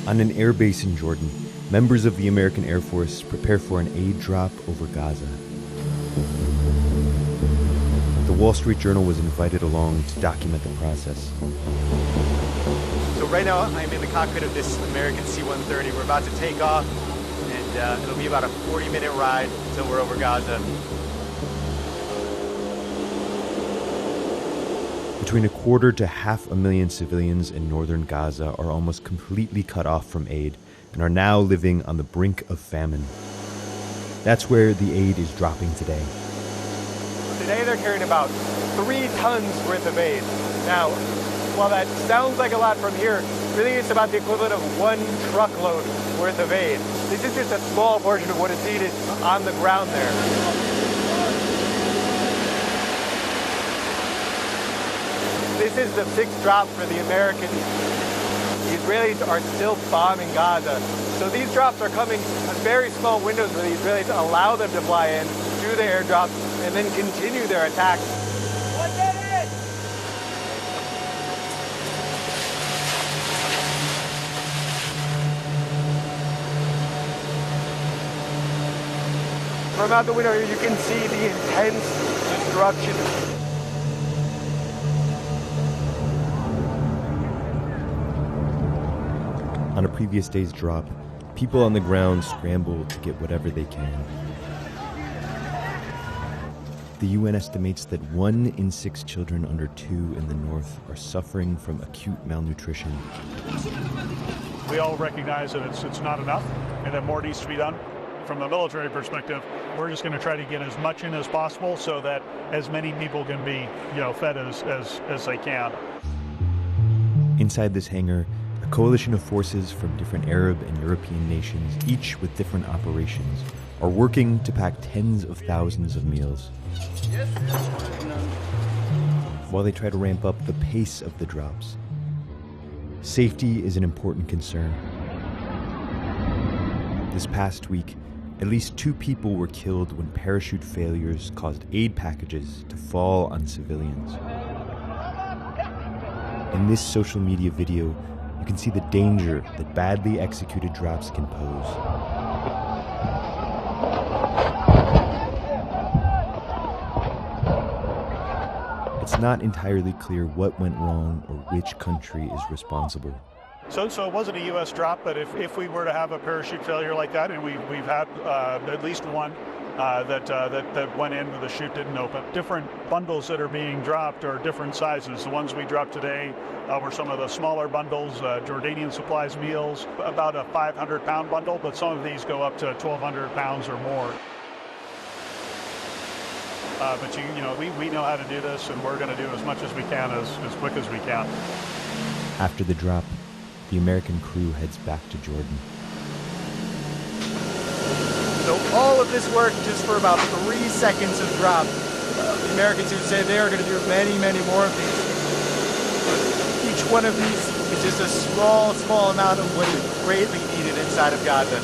On an air base in Jordan, members of the American Air Force prepare for an aid drop over Gaza. The Wall Street Journal was invited along to document the process. So right now I'm in the cockpit of this American C-130. We're about to take off, and it'll be about a 40-minute ride until we're over Gaza. Between 250,000 to 500,000 civilians in northern Gaza are almost completely cut off from aid and are now living on the brink of famine. That's where the aid is dropping today. Today they're carrying about 3 tons worth of aid. Now, while that sounds like a lot from here, really it's about the equivalent of 1 truckload worth of aid. This is just a small portion of what is needed on the ground there. This is the 6th drop for the Americans. The Israelis are still bombing Gaza. So these drops are coming on very small windows where the Israelis allow them to fly in, do the airdrops, and then continue their attacks. From out the window here, you can see the intense destruction. On a previous day's drop, people on the ground scramble to get whatever they can. The UN estimates that 1 in 6 children under 2 in the north are suffering from acute malnutrition. We all recognize that it's not enough and that more needs to be done. From a military perspective, we're just going to try to get as much in as possible so that as many people can be, fed as they can. Inside this hangar, a coalition of forces from different Arab and European nations, each with different operations, are working to pack tens of thousands of meals. While they try to ramp up the pace of the drops, safety is an important concern. This past week, at least 2 people were killed when parachute failures caused aid packages to fall on civilians. In this social media video, you can see the danger that badly executed drops can pose. It's not entirely clear what went wrong or which country is responsible. So it wasn't a U.S. drop, but if we were to have a parachute failure like that, and we've had at least one that went in, the chute didn't open. Different bundles that are being dropped are different sizes. The ones we dropped today were some of the smaller bundles, Jordanian supplies meals, about a 500-pound bundle, but some of these go up to 1,200 pounds or more. But we know how to do this, and we're going to do as much as we can, as quick as we can. After the drop, the American crew heads back to Jordan. So all of this work just for about 3 seconds of drop. The Americans who say they are going to do many, many more of these. Each one of these is just a small amount of what is greatly needed inside of Gaza.